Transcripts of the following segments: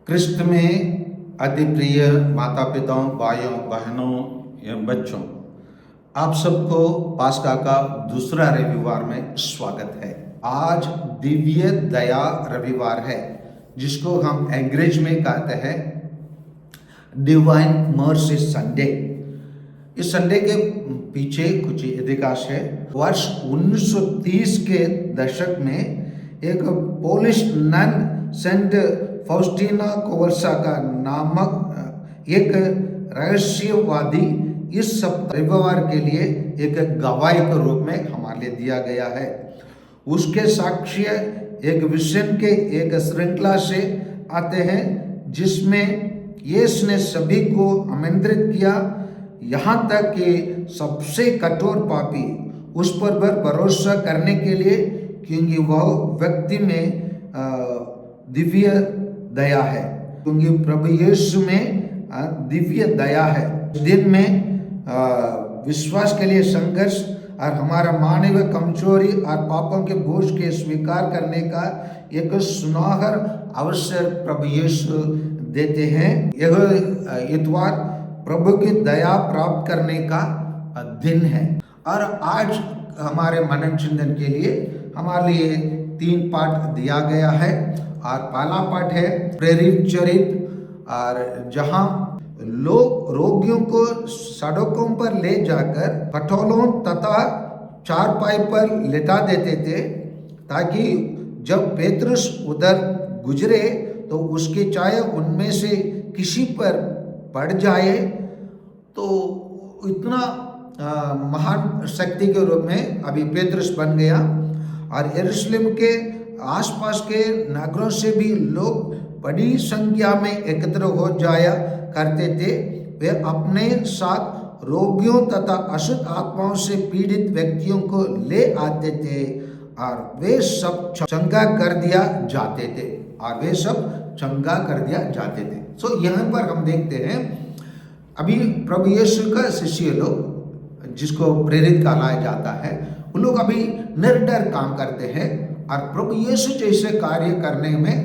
क्रिस्त में अति प्रिय माता पिताओं, भाइयों बहनों एवं बच्चों, आप सबको पास्का का दूसरा रविवार में स्वागत है। आज दिव्य दया रविवार है, जिसको हम अंग्रेज में कहते हैं डिवाइन मर्सी संडे। इस संडे के पीछे कुछ इतिहास है। वर्ष 1930 के दशक में एक पोलिश नन सेंट फाउस्टीना कोवल्स्का नामक एक रहस्यवादी इस रविवार के लिए एक गवाही के रूप में हमारे लिए दिया गया है। उसके साक्ष्य एक विजन के एक श्रृंखला से आते हैं, जिसमें यीशु ने सभी को आमंत्रित किया, यहाँ तक कि सबसे कठोर पापी उस पर भरोसा करने के लिए, क्योंकि वह व्यक्ति में दिव्य दया है, क्योंकि प्रभु यीशु में दिव्य दया है। दिन में विश्वास के लिए संघर्ष और हमारा मानवीय कमजोरी और पापों के बोझ के स्वीकार करने का एक सुनहरा अवसर प्रभु यीशु देते हैं। यह इतवार प्रभु की दया प्राप्त करने का दिन है। और आज हमारे मनन चिंतन के लिए हमारे लिए 3 पाठ दिया गया है। और पहला पाठ है प्रेरित चरित्र, और जहाँ लोग रोगियों को सड़कों पर ले जाकर खटोलों तथा चारपाई पर लेटा देते थे, ताकि जब पेतरुस उधर गुजरे तो उसकी चाय उनमें से किसी पर पड़ जाए तो इतना महान शक्ति के रूप में अभी पेतरुस बन गया। और यरूशलेम के आसपास के नगरों से भी लोग बड़ी संख्या में एकत्र हो जाया करते थे। वे अपने साथ रोगियों तथा अशुद्ध आत्माओं से पीड़ित व्यक्तियों को ले आते थे, और वे सब चंगा कर दिया जाते थे। सो यहाँ पर हम देखते हैं अभी प्रभु यीशु का शिष्य लोग, जिसको प्रेरित कहलाया जाता है, वो लोग अभी निर्डर काम करते हैं। और प्रभु यीशु जैसे कार्य करने में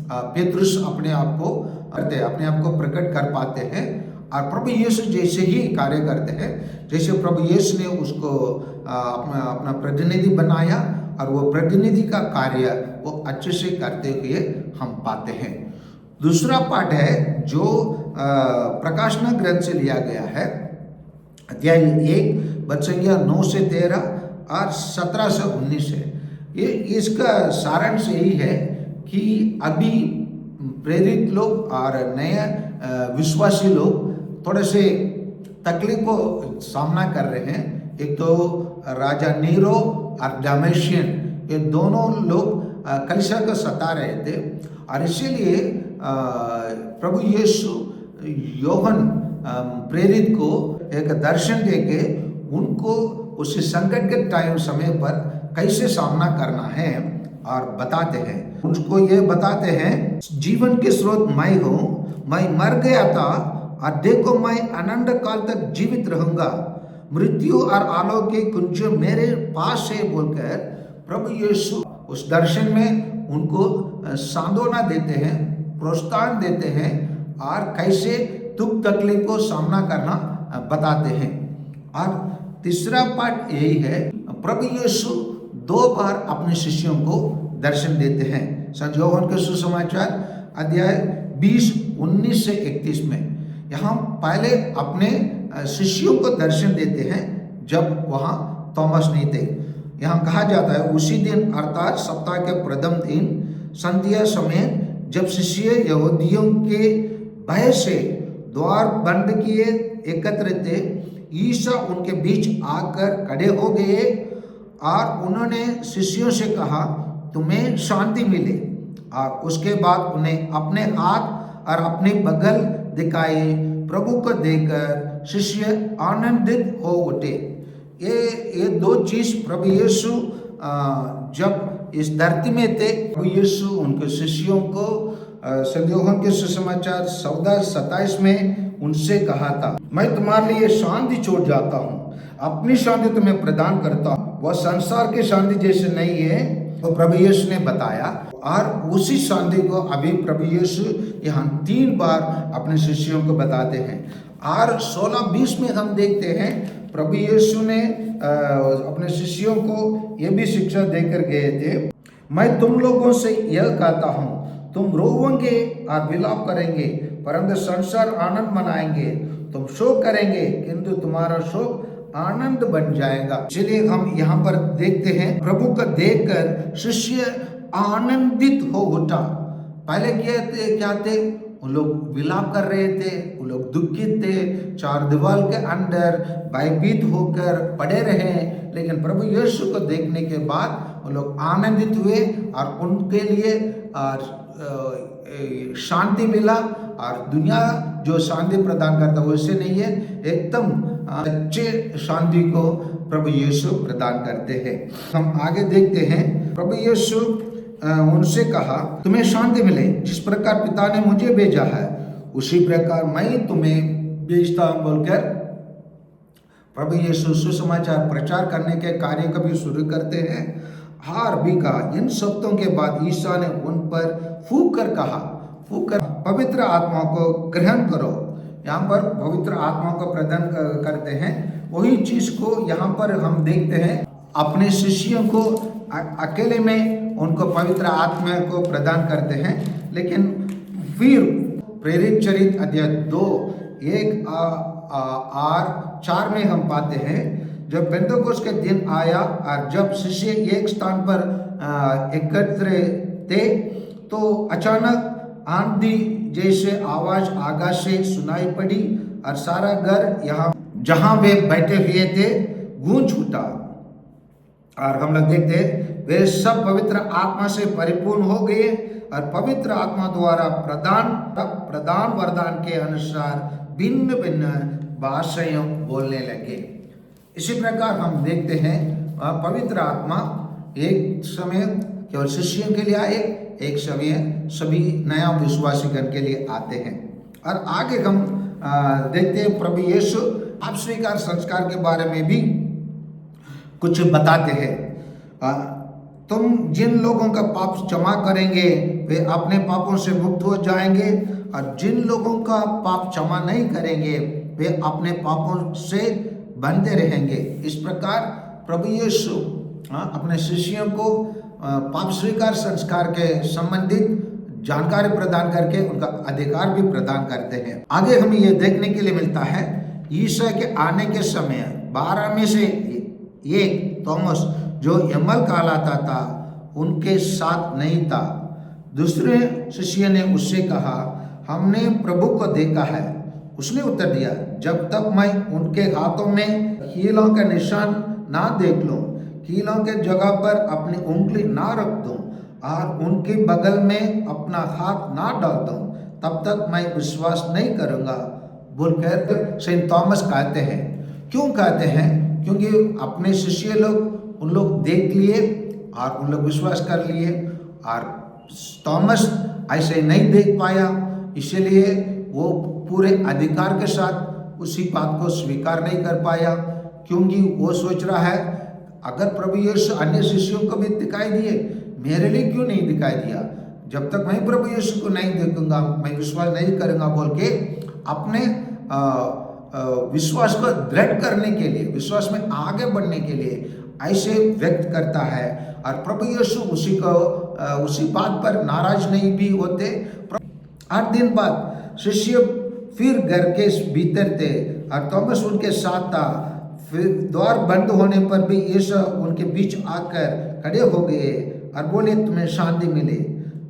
पेतरुस अपने आप को प्रकट कर पाते हैं। और प्रभु यीशु जैसे ही कार्य करते हैं, जैसे प्रभु यीशु ने उसको अपना प्रतिनिधि बनाया, और वो प्रतिनिधि का कार्य वो अच्छे से करते हुए हम पाते हैं। दूसरा पाठ है जो प्रकाशना ग्रंथ से लिया गया है, अध्याय 1 वचन संख्या 9 से 13 और 17 से 19 है। ये इसका सारांश यही है कि अभी प्रेरित लोग और नए विश्वासी लोग थोड़े से तकलीफ को सामना कर रहे हैं। एक तो राजा नीरो और डमेशियन, ये दोनों लोग कलीसिया को सता रहे थे, और इसीलिए प्रभु यीशु योहन प्रेरित को एक दर्शन देके उनको उस संकट के समय पर कैसे सामना करना है और बताते हैं। उनको ये बताते हैं, जीवन के स्रोत मैं हूँ, मैं मर गया था और देखो मैं अनंत काल तक जीवित रहूंगा, मृत्यु और आलोक की कुंज मेरे पास है बोलकर प्रभु यीशु उस दर्शन में उनको सांत्वना देते हैं, प्रोत्साहन देते हैं, और कैसे दुख तकलीफ को सामना करना बताते हैं। और तीसरा पाठ यही है, प्रभु यीशु 2 बार अपने शिष्यों को दर्शन देते हैं। संत योहन के सुसमाचार अध्याय 20 19 से 31 में यहाँ पहले अपने शिष्यों को दर्शन देते हैं जब वहाँ थॉमस नहीं थे। यहाँ कहा जाता है, उसी दिन अर्थात सप्ताह के प्रथम दिन संध्या समय जब शिष्य यहूदियों के भय से द्वार बंद किए एकत्र थे, ईसा उनके बीच आकर खड़े हो गए और उन्होंने शिष्यों से कहा, तुम्हें शांति मिले। और उसके बाद उन्हें अपने हाथ और अपनी बगल दिखाए। प्रभु को देखकर शिष्य आनंदित हो उठे। ये 2 चीज प्रभु यीशु जब इस धरती में थे, प्रभु यीशु उनके शिष्यों को संत योहन के सुसमाचार 14:27 में उनसे कहा था, मैं तुम्हारे लिए शांति छोड़ जाता हूँ, अपनी शांति तुम्हें प्रदान करता हूँ। वह संसार की शांति जैसे नहीं है, तो प्रभु यीशु ने बताया, और उसी शांति को अभी प्रभु यीशु यहाँ 3 बार अपने शिष्यों को बताते हैं। और 16-20 में हम देखते हैं प्रभु यीशु ने अपने शिष्यों को ये भी शिक्षा देकर गए थे, मैं तुम लोगों से यह कहता हूँ, तुम रोवोगे और विलाप करेंगे, परंतु संसार आनंद मनाएंगे। तुम शोक करेंगे, किंतु तुम्हारा शोक आनंद बन जाएगा। चलिए हम यहाँ पर देखते हैं, प्रभु को देखकर शिष्य आनंदित हो उठा। पहले क्या थे? वो लोग विलाप कर रहे थे, वो लोग दुखित थे, 4 दीवार के अंदर भयभीत होकर पड़े रहे। लेकिन प्रभु यीशु को देखने के बाद वो लोग आनंदित हुए और उनके लिए शांति मिला। और दुनिया जो शांति प्रदान करता है वैसे नहीं है, एकदम अच्छे शांति को प्रभु यीशु प्रदान करते हैं। हम आगे देखते हैं, प्रभु यीशु उनसे कहा, तुम्हें शांति मिले, जिस प्रकार पिता ने मुझे भेजा है उसी प्रकार मैं तुम्हें भेजता हूं बोलकर प्रभु यीशु सुसमाचार प्रचार करने के कार्य को भी शुरू करते हैं। और भी कहा, इन शब्दों के बाद ईसा ने उन पर फूंक कर कहा, पवित्र आत्मा को ग्रहण करो। यहाँ पर पवित्र आत्मा को प्रदान करते हैं। वही चीज को यहाँ पर हम देखते हैं, अपने शिष्यों को अकेले में उनको पवित्र आत्मा को प्रदान करते हैं। लेकिन फिर प्रेरित चरित्र अध्याय 2:1-4 में हम पाते हैं, जब पेंतकोस्त के दिन आया और जब शिष्य एक स्थान पर एकत्र थे, तो अचानक आंधी जैसे आवाज आकाश से सुनाई पड़ी और सारा घर यहाँ जहां वे बैठे हुए थे गूंज उठा। और हम लोग देखते वे सब पवित्र आत्मा से परिपूर्ण हो गए और पवित्र आत्मा द्वारा प्रदान वरदान के अनुसार भिन्न भिन्न भाषाएं बोलने लगे। इसी प्रकार हम देखते हैं पवित्र आत्मा एक समय केवल शिष्यों के लिए आए, एक समय सभी नया विश्वासीगण के लिए आते हैं। और आगे हम देखते हैं प्रभु यीशु पाप स्वीकार संस्कार के बारे में भी कुछ बताते हैं। तुम जिन लोगों का पाप क्षमा करेंगे वे अपने पापों से मुक्त हो जाएंगे, और जिन लोगों का पाप क्षमा नहीं करेंगे वे अपने पापों से बंधे रहेंगे। इस प्रकार प्रभु यीशु अपने शिष्यों को पाप स्वीकार संस्कार के संबंधित जानकारी प्रदान करके उनका अधिकार भी प्रदान करते हैं। आगे हमें यह देखने के लिए मिलता है, ईसा के आने के समय 12 में से एक थॉमस जो यमल कहलाता था उनके साथ नहीं था। दूसरे शिष्य ने उससे कहा, हमने प्रभु को देखा है। उसने उत्तर दिया, जब तक मैं उनके हाथों में कीलों का निशान ना देख लूं, कीलों के जगह पर अपनी उंगली ना रख दूं और उनके बगल में अपना हाथ ना डाल दूं, तब तक मैं विश्वास नहीं करूंगा बोलकर सेंट थॉमस कहते हैं। क्यों कहते हैं? क्योंकि अपने शिष्य लोग उन लोग देख लिए और उन लोग विश्वास कर लिए, और थॉमस ऐसे नहीं देख पाया, इसलिए वो पूरे अधिकार के साथ उसी बात को स्वीकार नहीं कर पाया। क्योंकि वो सोच रहा है, अगर प्रभु यीशु अन्य शिष्यों को भी दिखाई दिए, मेरे लिए क्यों नहीं दिखाई दिया? जब तक मैं प्रभु यीशु को नहीं देखूंगा मैं विश्वास नहीं करूंगा बोल के अपने विश्वास को दृढ़ करने के लिए, विश्वास में आगे बढ़ने के लिए ऐसे व्यक्त करता है। और प्रभु यीशु उसी बात पर नाराज नहीं भी होते। 8 दिन बाद शिष्य फिर घर के भीतर थे और थॉमस उनके साथ था। फिर द्वार बंद होने पर भी यीशु उनके बीच आकर खड़े हो गए और बोले, तुम्हें शांति मिले।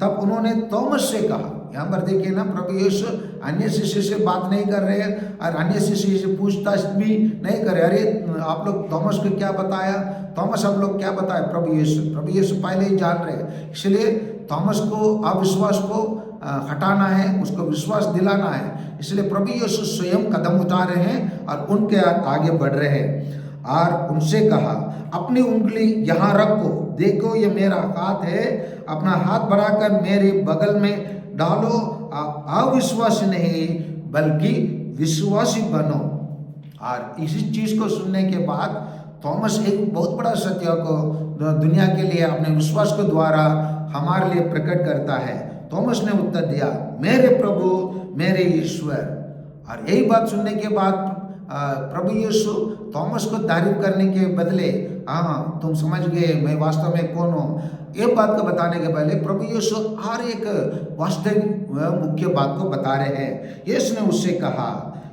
तब उन्होंने थॉमस से कहा, यहाँ पर देखिए ना, प्रभु यीशु अन्य शिष्य से बात नहीं कर रहे हैं और अन्य शिष्य से पूछताछ भी नहीं कर रहे। अरे आप लोग थॉमस को क्या बताया? थॉमस आप लोग क्या बताया? प्रभु यीशु पहले ही जान रहे हैं, इसलिए थॉमस को अविश्वास को हटाना है, उसको विश्वास दिलाना है। इसलिए प्रभु यीशु स्वयं कदम उठा रहे हैं और उनके आगे बढ़ रहे हैं। और उनसे कहा, अपनी उंगली यहाँ रखो, देखो ये मेरा हाथ है, अपना हाथ बढ़ाकर मेरे बगल में डालो, अविश्वासी नहीं बल्कि विश्वासी बनो। और इसी चीज को सुनने के बाद थॉमस एक बहुत बड़ा सत्य को दुनिया के लिए अपने विश्वास के द्वारा हमारे लिए प्रकट करता है। थॉमस ने उत्तर दिया, मेरे प्रभु मेरे ईश्वर। और यही बात सुनने के बाद प्रभु यीशु थॉमस को तारीफ करने के बदले, हाँ तुम समझ गए मैं वास्तव में कौन हूँ, ये बात को बताने के पहले प्रभु यीशु हर एक वास्तविक मुख्य बात को बता रहे हैं। यीशु ने उससे कहा,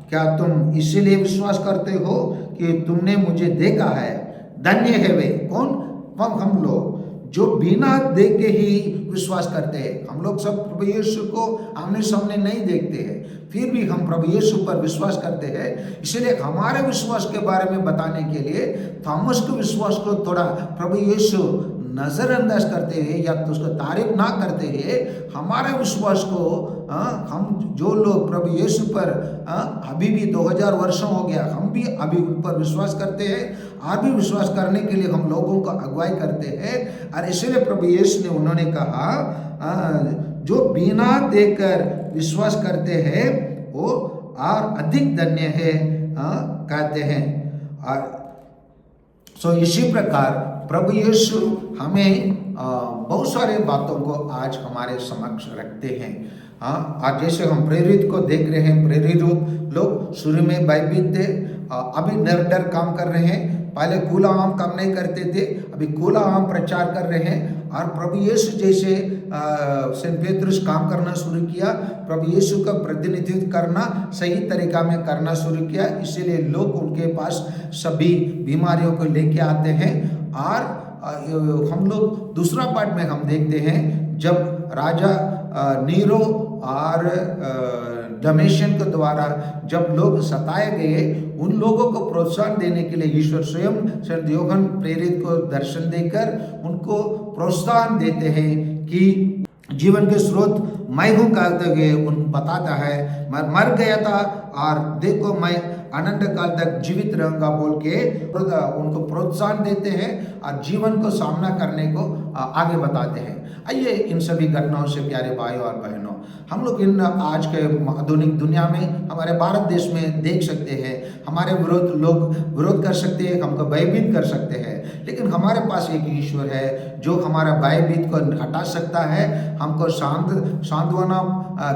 क्या तुम इसीलिए विश्वास करते हो कि तुमने मुझे देखा है? धन्य है वे कौन? हम लोग जो बिना देखे ही विश्वास करते हैं। हम लोग सब प्रभु यीशु को आमने सामने नहीं देखते हैं, फिर भी हम प्रभु यीशु पर विश्वास करते हैं। इसलिए हमारे विश्वास के बारे में बताने के लिए थॉमस के विश्वास को थोड़ा प्रभु यीशु नजरअंदाज करते हैं या तो उसको तारीफ ना करते हैं। हमारे विश्वास को हम जो लोग प्रभु यीशु पर अभी भी 2000 वर्षों हो गया, हम भी अभी उन पर विश्वास करते हैं और भी विश्वास करने के लिए हम लोगों को अगुवाई करते हैं। और इसलिए प्रभु यीशु ने उन्होंने कहा, जो बिना देखकर विश्वास करते हैं वो और अधिक धन्य है कहते हैं। और इसी प्रकार प्रभु यीशु हमें बहुत सारे बातों को आज हमारे समक्ष रखते हैं। आज जैसे हम प्रेरित को देख रहे हैं, प्रेरित लोग शुरू में भयभीत थे, अभी निडर काम कर रहे हैं। पहले खुला आम काम नहीं करते थे, अभी खुला आम प्रचार कर रहे हैं। और प्रभु यीशु जैसे सेंट पेट्रुस काम करना शुरू किया, प्रभु यीशु का प्रतिनिधित्व करना सही तरीका में करना शुरू किया। इसीलिए लोग उनके पास सभी बीमारियों को लेके आते हैं। और हम लोग दूसरा पार्ट में हम देखते हैं, जब राजा नीरो और डमेशियन के द्वारा जब लोग सताए गए, उन लोगों को प्रोत्साहन देने के लिए ईश्वर स्वयं संत यूहन्ना प्रेरित को दर्शन देकर उनको प्रोत्साहन देते हैं कि जीवन के स्रोत मैं हूँ कहते हुए उन बताता है, मैं मर गया था और देखो मैं अनंत काल तक जीवित रहूंगा बोल के उनको प्रोत्साहन देते हैं और जीवन को सामना करने को आगे बताते हैं। आइए इन सभी घटनाओं से प्यारे भाइयों और बहनों, हम लोग इन आज के आधुनिक दुनिया में हमारे भारत देश में देख सकते हैं, हमारे लोग विरोध कर सकते हैं, हमको भयभीत कर सकते हैं, लेकिन हमारे पास एक ईश्वर है जो हमारा भयभीत को हटा सकता है, हमको सांत्वना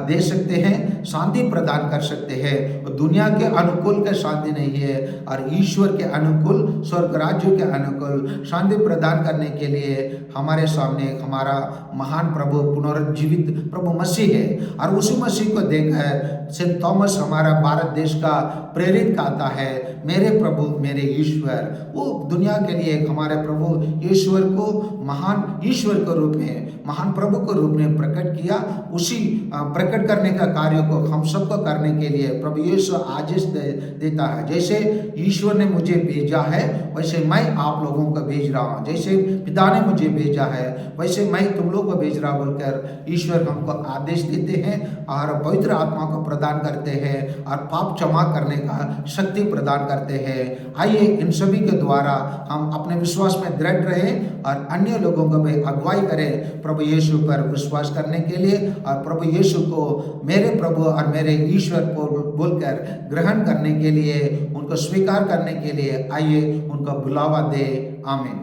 दे सकते हैं, शांति प्रदान कर सकते हैं। दुनिया के अनुकूल का शांति नहीं है और ईश्वर के अनुकूल, स्वर्ग राज्य के अनुकूल शांति प्रदान करने के लिए हमारे सामने हमारा महान प्रभु, पुनरुज्जीवित प्रभु मसीह है। और उसी मसीह को देखकर सेंट थॉमस हमारा भारत देश का प्रेरित कहता है, मेरे प्रभु मेरे ईश्वर। वो दुनिया के लिए हमारे प्रभु ईश्वर को महान ईश्वर के रूप में, महान प्रभु के रूप में प्रकट किया। उसी प्रकट करने का कार्य को हम सबको करने के लिए प्रभु यीशु आदेश देता है, जैसे ईश्वर ने मुझे भेजा है वैसे मैं आप लोगों को भेज रहा हूँ, जैसे पिता ने मुझे भेजा है वैसे मैं तुम लोग को भेज रहा बोलकर ईश्वर हमको आदेश देते हैं और पवित्र आत्मा को प्रदान करते हैं और पाप क्षमा करने का शक्ति प्रदान करते हैं। आइए इन सभी के द्वारा हम अपने विश्वास में दृढ़ रहें और अन्य लोगों को भी अगुवाई करें प्रभु यीशु पर विश्वास करने के लिए, और प्रभु यीशु को मेरे प्रभु और मेरे ईश्वर को बोलकर ग्रहण करने के लिए, उनको स्वीकार करने के लिए आइए उनका बुलावा दे। आमीन।